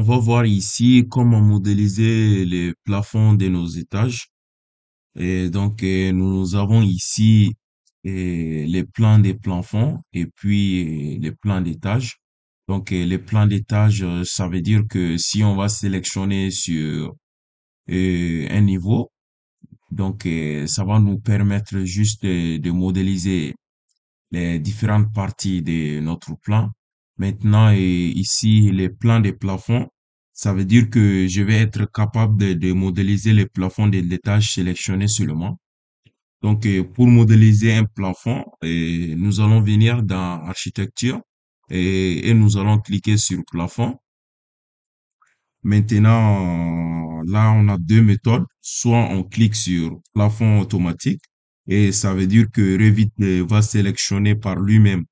va voir ici comment modéliser les plafonds de nos étages. Et donc, nous avons ici les plans des plafonds et puis les plans d'étage. Donc, les plans d'étage, ça veut dire que si on va sélectionner sur un niveau, donc ça va nous permettre juste de modéliser les différentes parties de notre plan. Maintenant, ici, les plans des plafonds, ça veut dire que je vais être capable de modéliser les plafonds de l'étage sélectionné seulement. Donc, pour modéliser un plafond, nous allons venir dans architecture et nous allons cliquer sur plafond. Maintenant, là, on a deux méthodes. Soit on clique sur plafond automatique et ça veut dire que Revit va sélectionner par lui-même.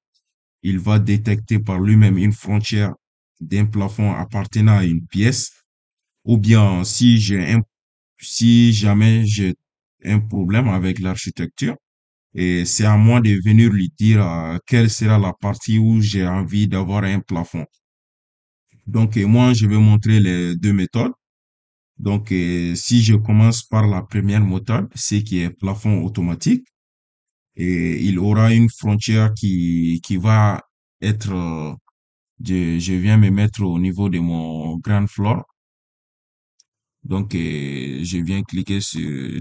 Il va détecter par lui-même une frontière d'un plafond appartenant à une pièce. Ou bien, si jamais j'ai un problème avec l'architecture, et c'est à moi de venir lui dire quelle sera la partie où j'ai envie d'avoir un plafond. Donc, moi, je vais montrer les deux méthodes. Donc, si je commence par la première méthode, c'est qui est plafond automatique, et il aura une frontière qui va être, je viens me mettre au niveau de mon grand floor. Donc, je viens cliquer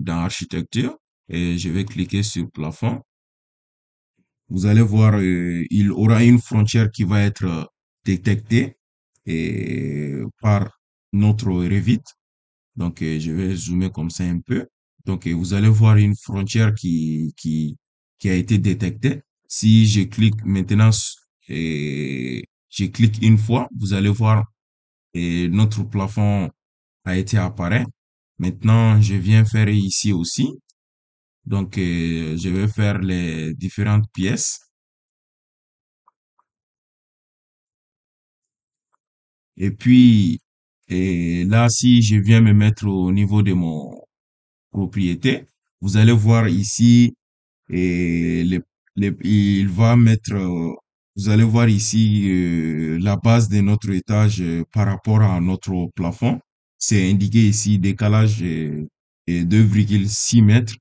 dans architecture et je vais cliquer sur plafond. Vous allez voir, il aura une frontière qui va être détectée par notre Revit. Donc, je vais zoomer comme ça un peu. Donc, vous allez voir une frontière qui a été détectée. Si je clique maintenant, je clique une fois, vous allez voir notre plafond a été apparaît. Maintenant, je viens faire ici aussi. Donc, je vais faire les différentes pièces. Et puis, là, si je viens me mettre au niveau de mon propriété, vous allez voir ici, et il va mettre, vous allez voir ici la base de notre étage par rapport à notre plafond. C'est indiqué ici décalage 2,6 mètres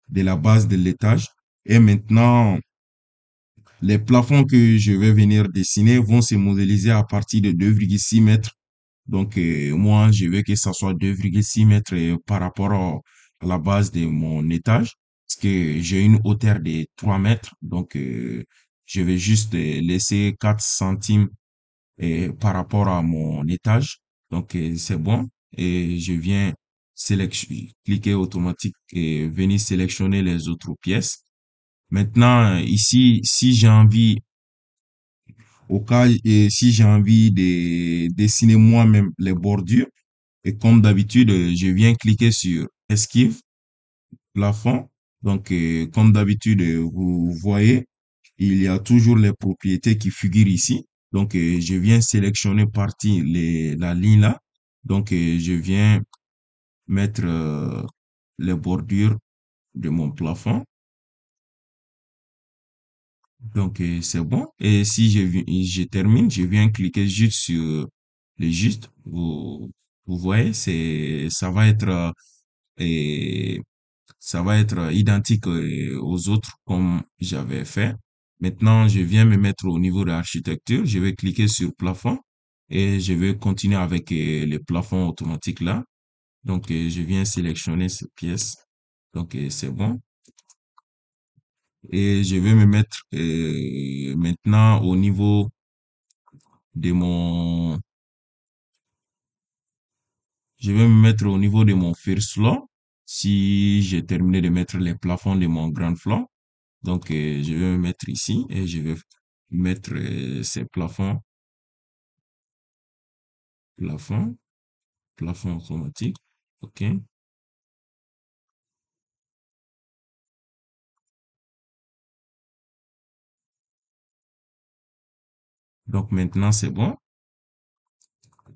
de la base de l'étage. Et maintenant, les plafonds que je vais venir dessiner vont se modéliser à partir de 2,6 mètres. Donc, moi, je veux que ça soit 2,6 mètres par rapport à la base de mon étage, parce que j'ai une hauteur de 3 mètres. Donc, je vais juste laisser 4 centimes par rapport à mon étage. Donc, c'est bon. Et je viens cliquer automatique et venir sélectionner les autres pièces. Maintenant, ici, si j'ai envie, au cas, et si j'ai envie de dessiner moi-même les bordures, et comme d'habitude, je viens cliquer sur Esquive, plafond. Donc, comme d'habitude, vous voyez, il y a toujours les propriétés qui figurent ici. Donc, je viens sélectionner partie la ligne là. Donc, je viens mettre les bordures de mon plafond. Donc, c'est bon. Et si je termine, je viens cliquer juste sur le juste. Vous voyez, ça va être, et ça va être identique aux autres comme j'avais fait. Maintenant, je viens me mettre au niveau de l'architecture. Je vais cliquer sur plafond et je vais continuer avec le plafond automatique là. Donc, je viens sélectionner cette pièce. Donc, c'est bon. Et je vais me mettre maintenant au niveau de mon, je vais me mettre au niveau de mon first floor. Si j'ai terminé de mettre les plafonds de mon grand floor. Donc, je vais me mettre ici et je vais mettre ces plafonds, plafond, plafond automatique. OK. Donc, maintenant, c'est bon.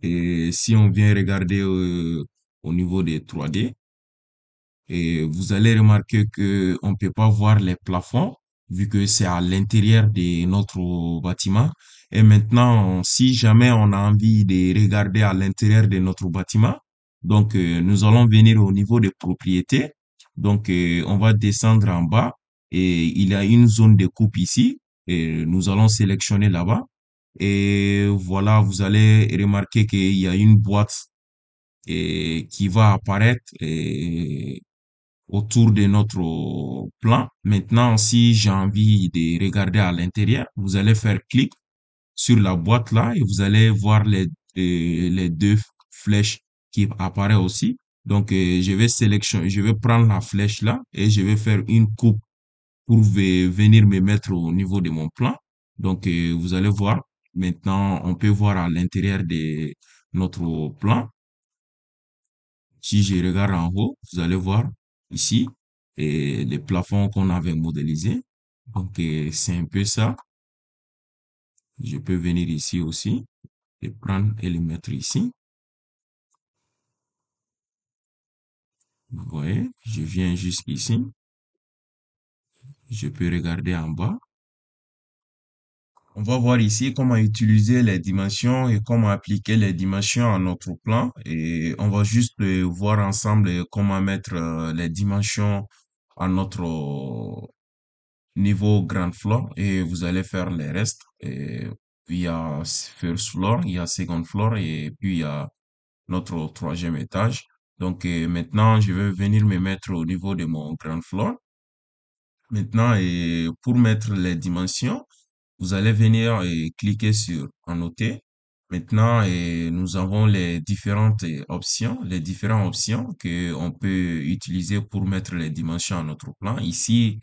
Et si on vient regarder au niveau des 3D, et vous allez remarquer que on peut pas voir les plafonds, vu que c'est à l'intérieur de notre bâtiment. Et maintenant, si jamais on a envie de regarder à l'intérieur de notre bâtiment, donc nous allons venir au niveau des propriétés. Donc on va descendre en bas et il y a une zone de coupe ici et nous allons sélectionner là-bas. Et voilà, vous allez remarquer qu'il y a une boîte qui va apparaître autour de notre plan. Maintenant, si j'ai envie de regarder à l'intérieur, vous allez faire clic sur la boîte là et vous allez voir les deux flèches qui apparaissent aussi. Donc, je vais prendre la flèche là et je vais faire une coupe pour venir me mettre au niveau de mon plan. Donc, vous allez voir. Maintenant, on peut voir à l'intérieur de notre plan. Si je regarde en haut, vous allez voir ici les plafonds qu'on avait modélisés. Donc, c'est un peu ça. Je peux venir ici aussi et prendre et le mettre ici. Vous voyez, je viens jusqu'ici. Je peux regarder en bas. On va voir ici comment utiliser les dimensions et comment appliquer les dimensions à notre plan. Et on va juste voir ensemble comment mettre les dimensions à notre niveau grand floor et vous allez faire les restes. Et puis il y a first floor, il y a second floor et puis il y a notre troisième étage. Donc maintenant, je vais venir me mettre au niveau de mon grand floor. Maintenant, et pour mettre les dimensions, vous allez venir et cliquer sur Annoter. Maintenant, et nous avons les différentes options, les différentes options que on peut utiliser pour mettre les dimensions à notre plan. Ici,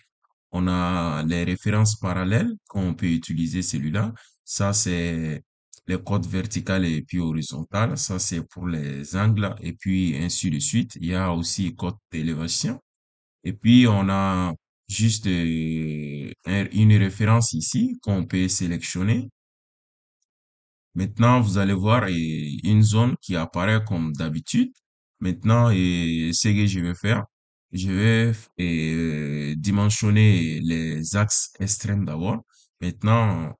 on a les références parallèles qu'on peut utiliser celui-là. Ça, c'est les codes verticales et puis horizontales. Ça, c'est pour les angles et puis ainsi de suite. Il y a aussi code d'élévation. Et puis, on a juste une référence ici qu'on peut sélectionner. Maintenant, vous allez voir une zone qui apparaît comme d'habitude. Maintenant, ce que je vais faire, je vais dimensionner les axes extrêmes d'abord. Maintenant,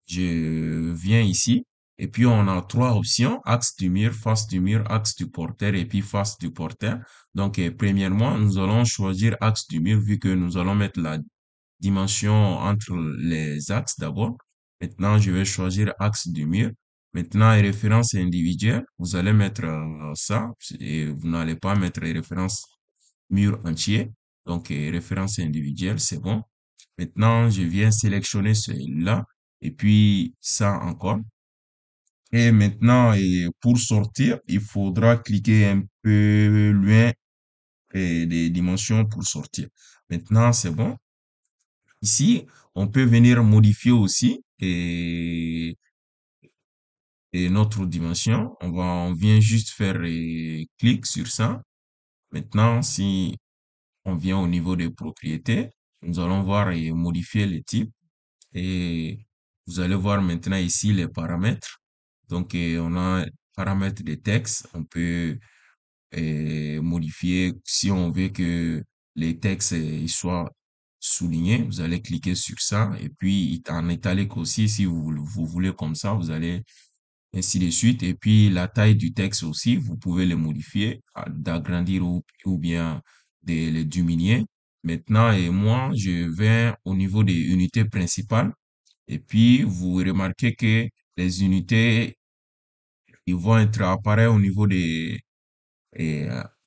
je viens ici et puis on a trois options, axe du mur, axe du porteur et puis face du porteur. Donc, premièrement, nous allons choisir axe du mur vu que nous allons mettre la dimension entre les axes d'abord. Maintenant, je vais choisir axe du mur. Maintenant, les références individuelles, vous allez mettre ça et vous n'allez pas mettre les références mur entier. Donc, référence individuelle, c'est bon. Maintenant, je viens sélectionner celui-là et puis ça encore. Et maintenant, et pour sortir, il faudra cliquer un peu loin des dimensions pour sortir. Maintenant, c'est bon. Ici, on peut venir modifier aussi et notre dimension. On vient juste faire clic sur ça. Maintenant, si on vient au niveau des propriétés, nous allons voir et modifier les types. Et vous allez voir maintenant ici les paramètres. Donc, on a paramètres de texte. On peut modifier si on veut que les textes ils soient soulignés. Vous allez cliquer sur ça. Et puis, en italique aussi, si vous voulez comme ça, vous allez ainsi de suite. Et puis, la taille du texte aussi, vous pouvez le modifier, d'agrandir ou bien de le diminuer. Maintenant, et moi, je vais au niveau des unités principales. Et puis, vous remarquez que les unités, ils vont être apparaître au niveau des,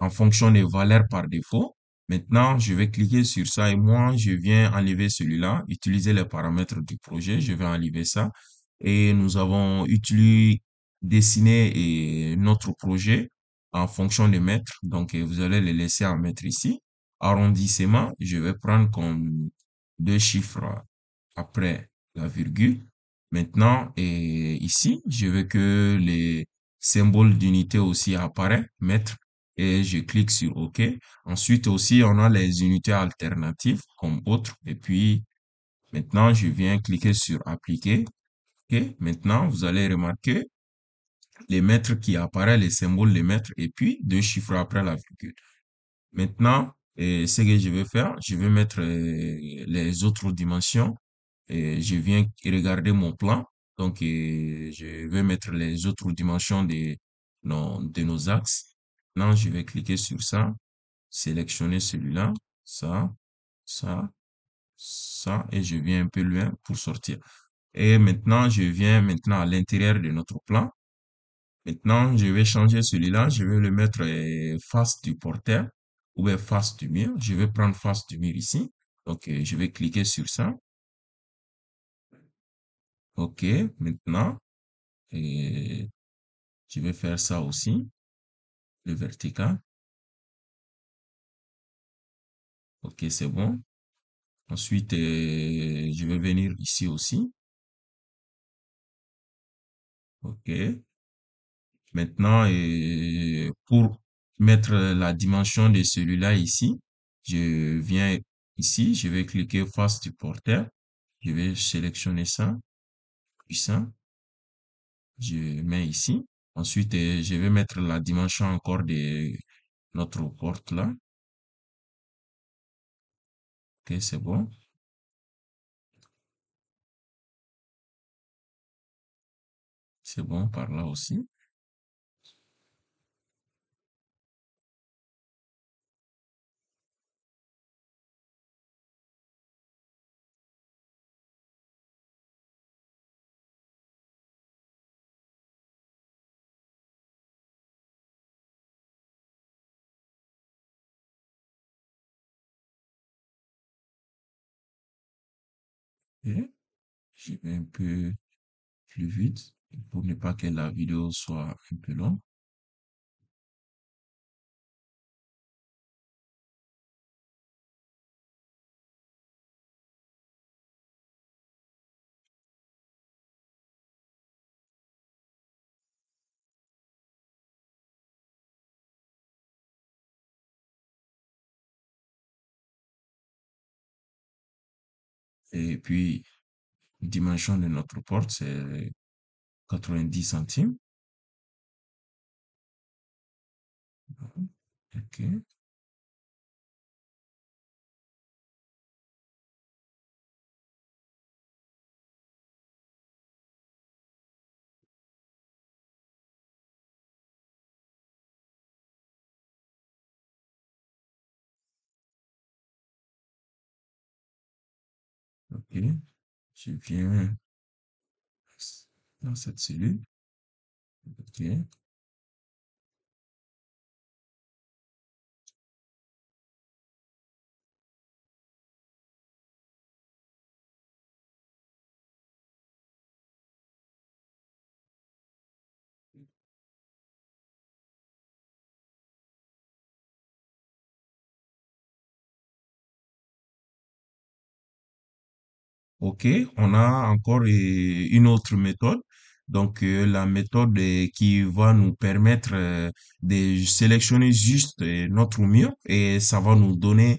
en fonction des valeurs par défaut. Maintenant, je vais cliquer sur ça et moi, je viens enlever celui-là, utiliser les paramètres du projet. Je vais enlever ça et nous avons utilisé, dessiné notre projet en fonction des mètres. Donc, vous allez le laisser en mètres ici. Arrondissement, je vais prendre comme deux chiffres après la virgule. Maintenant, et ici, je veux que les symboles d'unité aussi apparaissent, mètres, et je clique sur OK. Ensuite aussi, on a les unités alternatives comme autres. Et puis, maintenant, je viens cliquer sur appliquer. OK. Maintenant, vous allez remarquer les mètres qui apparaissent, les symboles des mètres, et puis deux chiffres après la virgule. Maintenant, Et ce que je vais faire, je vais mettre les autres dimensions. Et je viens regarder mon plan. Donc, je vais mettre les autres dimensions de nos axes. Maintenant, je vais cliquer sur ça, sélectionner celui-là, ça, ça, ça, et je viens un peu loin pour sortir. Et maintenant, je viens maintenant à l'intérieur de notre plan. Maintenant, je vais changer celui-là. Je vais le mettre face du porteur ou bien face du mur. Je vais prendre face du mur ici. Donc, je vais cliquer sur ça. OK. Maintenant, et je vais faire ça aussi, le vertical. OK, c'est bon. Ensuite, je vais venir ici aussi. OK. Maintenant, pour mettre la dimension de celui-là ici, je viens ici, je vais cliquer face du porteur. Je vais sélectionner ça, puis ça, je mets ici. Ensuite, je vais mettre la dimension encore de notre porte là. Ok, c'est bon. C'est bon par là aussi. Et je vais un peu plus vite pour ne pas que la vidéo soit un peu longue. Et puis, dimension de notre porte, c'est 90 centimes. Ok, ok. Je viens dans cette cellule. Ok, ok. On a encore une autre méthode. Donc, la méthode qui va nous permettre de sélectionner juste notre mur et ça va nous donner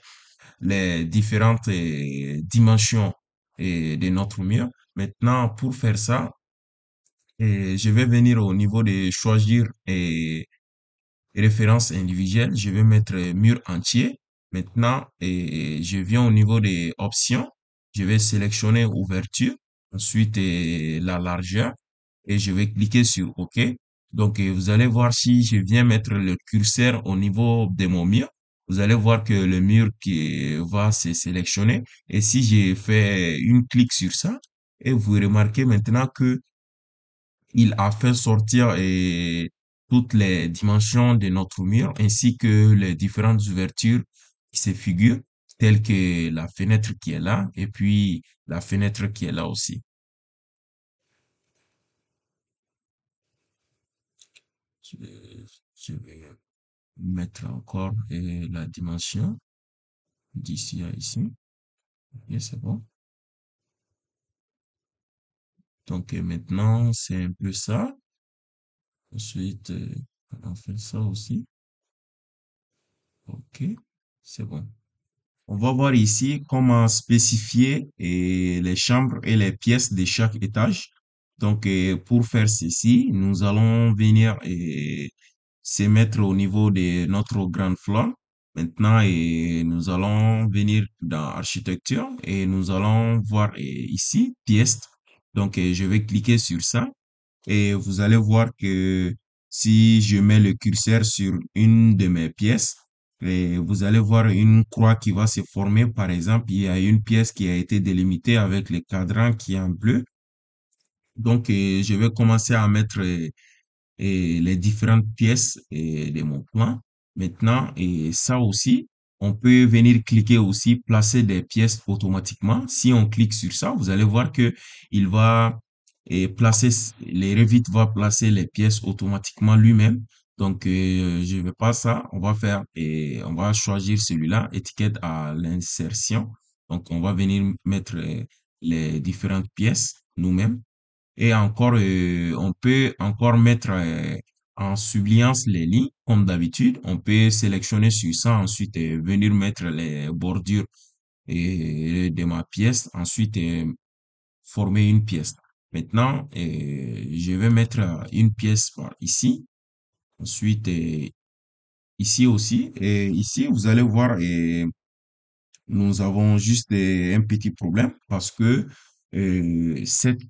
les différentes dimensions de notre mur. Maintenant, pour faire ça, je vais venir au niveau de choisir référence individuelle. Je vais mettre mur entier. Maintenant, je viens au niveau des options. Je vais sélectionner ouverture. Ensuite, la largeur. Et je vais cliquer sur OK. Donc, vous allez voir si je viens mettre le curseur au niveau de mon mur. Vous allez voir que le mur qui va se sélectionner. Et si j'ai fait une clic sur ça, et vous remarquez maintenant que il a fait sortir toutes les dimensions de notre mur ainsi que les différentes ouvertures qui se figurent, telles que la fenêtre qui est là et puis la fenêtre qui est là aussi. Je vais, je vais mettre encore la dimension d'ici à ici. Et c'est bon. Donc maintenant, c'est un peu ça. Ensuite, on fait ça aussi. OK, c'est bon. On va voir ici comment spécifier les chambres et les pièces de chaque étage. Donc, pour faire ceci, nous allons venir se mettre au niveau de notre grand flanc. Maintenant, et nous allons venir dans architecture et nous allons voir ici pièces. Donc, je vais cliquer sur ça et vous allez voir que si je mets le curseur sur une de mes pièces, et vous allez voir une croix qui va se former. Par exemple, il y a une pièce qui a été délimitée avec le cadran qui est en bleu. Donc, je vais commencer à mettre les différentes pièces de mon plan. Maintenant, et ça aussi, on peut venir cliquer aussi, placer des pièces automatiquement. Si on clique sur ça, vous allez voir que il va placer, les Revit va placer les pièces automatiquement lui-même. Donc, je vais pas ça. On va faire et on va choisir celui-là, étiquette à l'insertion. Donc, on va venir mettre les différentes pièces nous-mêmes. Et encore, on peut encore mettre en surbrillance les lignes, comme d'habitude. On peut sélectionner sur ça, ensuite venir mettre les bordures de ma pièce, ensuite former une pièce. Maintenant, je vais mettre une pièce par ici, ensuite ici aussi. Et ici, vous allez voir, nous avons juste un petit problème parce que cette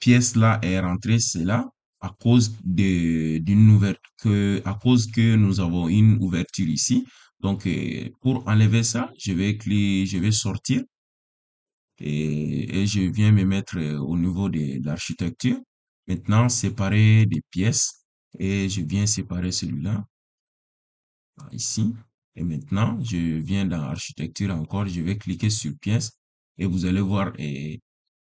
pièce-là est rentrée, c'est là, à cause d'une ouverture, à cause que nous avons une ouverture ici. Donc, pour enlever ça, je vais sortir et je viens me mettre au niveau de l'architecture. Maintenant, séparer des pièces et je viens séparer celui-là ici. Et maintenant, je viens dans architecture encore, je vais cliquer sur pièces et vous allez voir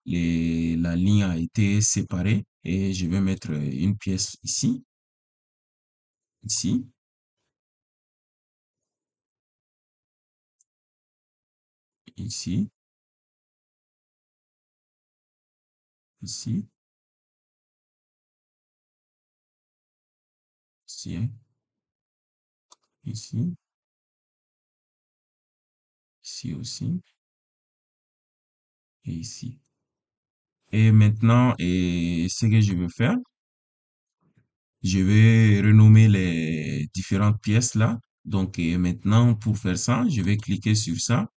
la ligne a été séparée et je vais mettre une pièce ici, ici, ici, ici, ici, ici, ici aussi et ici. Et maintenant, ce que je vais faire, je vais renommer les différentes pièces là. Donc, maintenant, pour faire ça, je vais cliquer sur ça.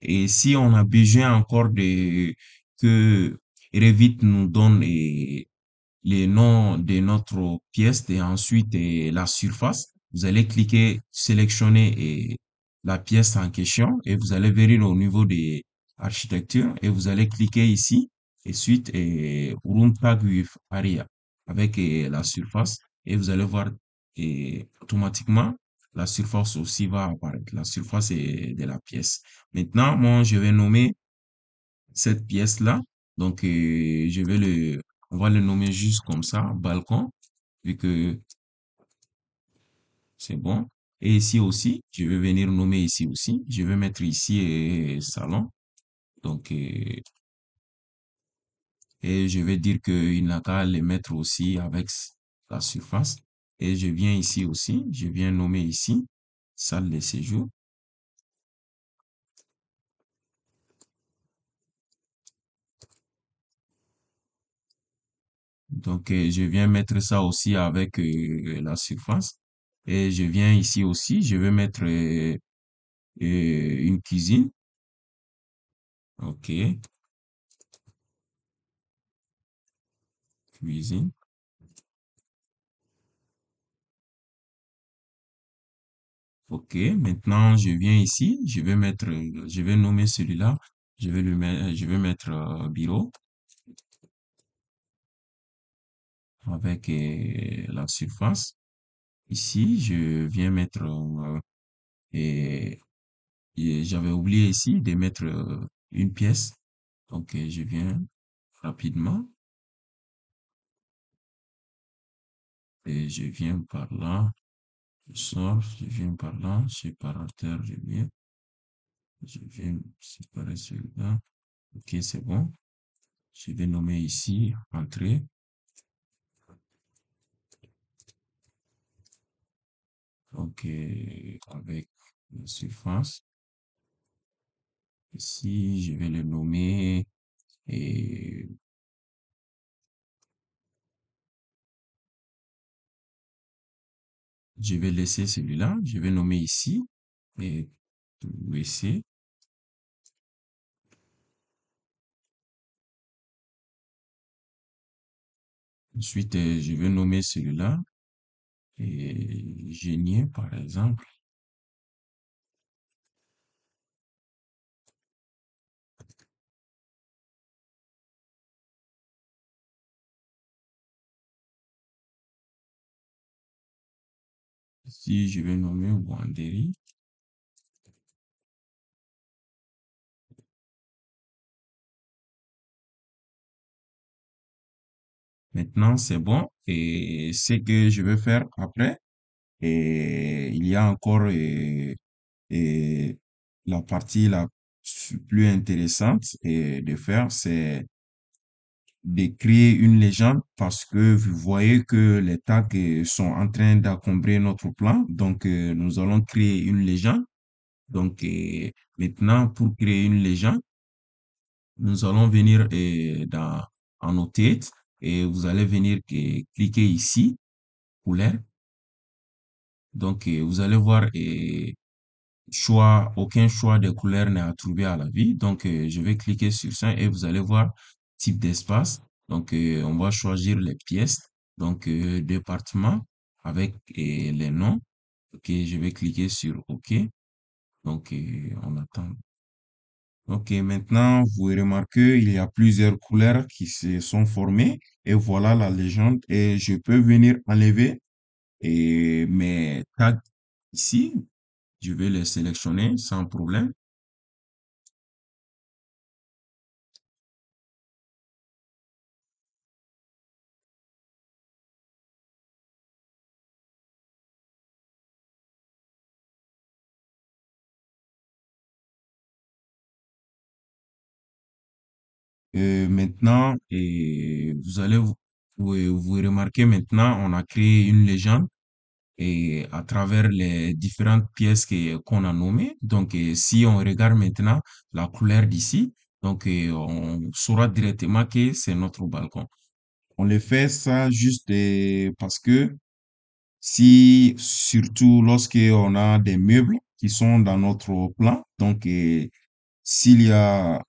Et si on a besoin encore de que Revit nous donne les noms de notre pièce et ensuite la surface. Vous allez cliquer, sélectionner la pièce en question et vous allez venir au niveau des architectures et vous allez cliquer ici et suite Room Tag with Area avec la surface et vous allez voir automatiquement la surface aussi va apparaître. La surface est de la pièce. Maintenant, moi, je vais nommer cette pièce-là. Donc, on va le nommer juste comme ça, balcon, vu que c'est bon. Et ici aussi, je vais venir nommer ici aussi. Je vais mettre ici salon. Donc, et je vais dire qu'il n'a qu'à le mettre aussi avec la surface. Et je viens ici aussi, je viens nommer ici, salle de séjour. Donc, je viens mettre ça aussi avec la surface. Et je viens ici aussi, je vais mettre une cuisine. Ok, cuisine. Ok, maintenant je viens ici, je vais nommer celui-là. Je vais mettre bureau avec la surface. Ici, je viens mettre et, et j'avais oublié ici de mettre une pièce. Donc je viens rapidement et je viens par là. Je sors, je viens par là, séparateur, je viens séparer celui-là. Ok, c'est bon. Je vais nommer ici entrée. Donc, avec la surface. Ici, je vais le nommer et je vais laisser celui-là. Je vais nommer ici. et WC. Ensuite, je vais nommer celui-là génier, par exemple. Ici, je vais nommer Wanderi. Maintenant, c'est bon. Et ce que je vais faire après, et il y a encore et la partie la plus intéressante de faire, c'est de créer une légende parce que vous voyez que les tags sont en train d'encombrer notre plan. Donc, nous allons créer une légende. Donc, maintenant, pour créer une légende, nous allons venir dans en nos têtes et vous allez venir cliquer ici, couleur. Donc, vous allez voir aucun choix de couleur n'est attribué à la vie. Donc, je vais cliquer sur ça et vous allez voir type d'espace. Donc, on va choisir les pièces. Donc, département avec les noms. Ok, je vais cliquer sur OK. Donc, on attend. Ok, maintenant, vous remarquez, il y a plusieurs couleurs qui se sont formées. Et voilà la légende. Et je peux venir enlever mes tags ici. Je vais les sélectionner sans problème. Maintenant, vous remarquez maintenant, on a créé une légende et à travers les différentes pièces qu'on a nommées. Donc, si on regarde maintenant la couleur d'ici, donc on saura directement que c'est notre balcon. On le fait ça juste parce que si, surtout lorsque on a des meubles qui sont dans notre plan, donc s'il y a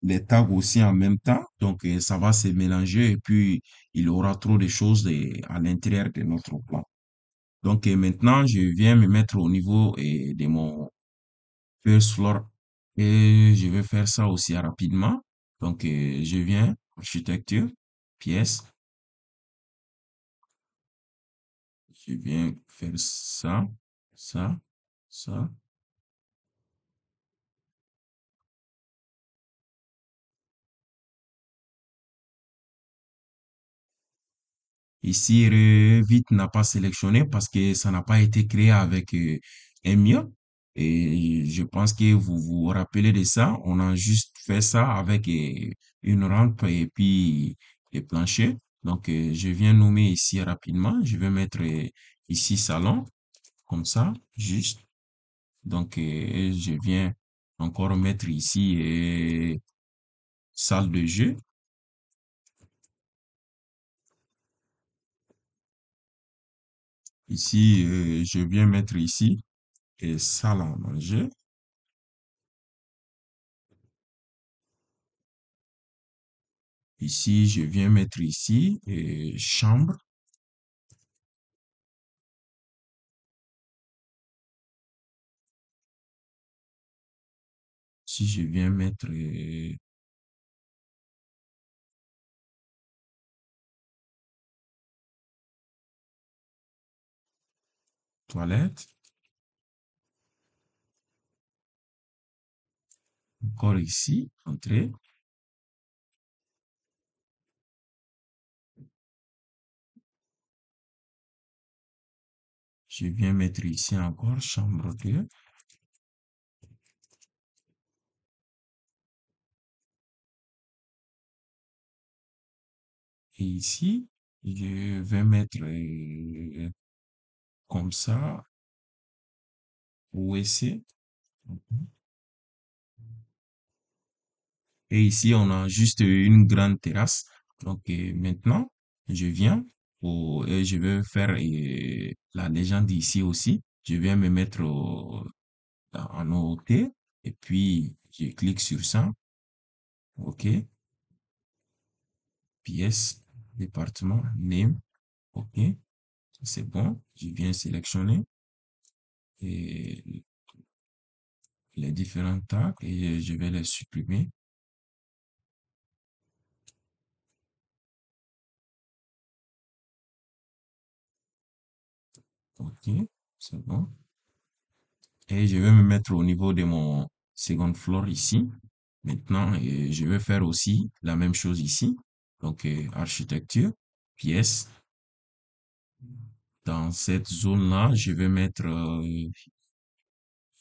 les tags aussi en même temps. Donc, ça va se mélanger et puis il y aura trop de choses à l'intérieur de notre plan. Donc, maintenant, je viens me mettre au niveau de mon first floor et je vais faire ça aussi rapidement. Donc, je viens, architecture, pièce, je viens faire ça, ça, ça. Ici, Revit n'a pas sélectionné parce que ça n'a pas été créé avec un mur. Et je pense que vous vous rappelez de ça. On a juste fait ça avec une rampe et puis les planchers. Donc, je viens nommer ici rapidement. Je vais mettre ici salon, comme ça, juste. Donc, je viens encore mettre ici salle de jeu. Ici, je viens mettre ici salle à manger. Ici, je viens mettre ici chambre. Si je viens mettre toilette, encore ici, entrée. Je viens mettre ici encore chambre 2. Et ici, je vais mettre comme ça, WC. Et ici, on a juste une grande terrasse. Donc maintenant, je viens et je vais faire la légende ici aussi. Je viens me mettre en OOT. Et puis, je clique sur ça. OK. Pièce, département, name. OK. C'est bon. Je viens sélectionner et les différents tags et je vais les supprimer. OK. C'est bon. Et je vais me mettre au niveau de mon second floor ici. Maintenant, je vais faire aussi la même chose ici. Donc, architecture, pièce. Dans cette zone-là, je vais mettre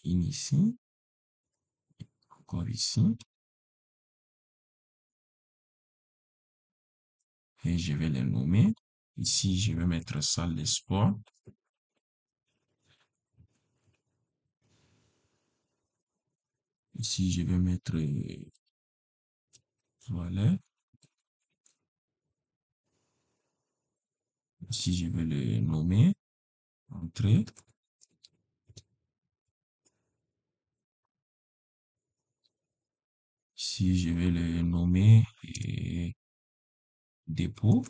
une ici, encore ici. Et je vais les nommer. Ici, je vais mettre salle de sport. Ici, je vais mettre toilette. Ici, je vais le nommer entrée. Ici, je vais le nommer dépôt.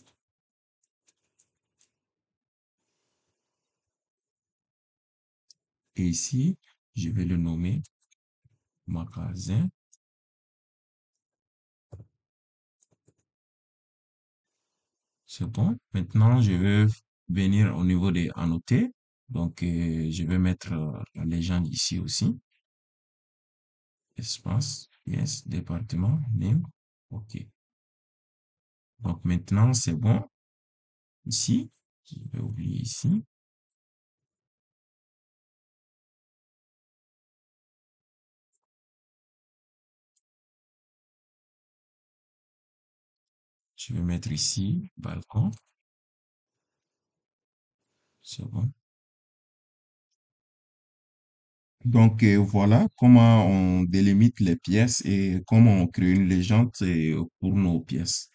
Et ici, je vais le nommer magasin. C'est bon. Maintenant, je vais venir au niveau des annotés. Donc, je vais mettre la légende ici aussi. Espace, yes, département, name. OK. Donc, maintenant, c'est bon. Ici, je vais oublier ici. Je vais mettre ici, balcon. C'est bon. Donc, voilà comment on délimite les pièces et comment on crée une légende pour nos pièces.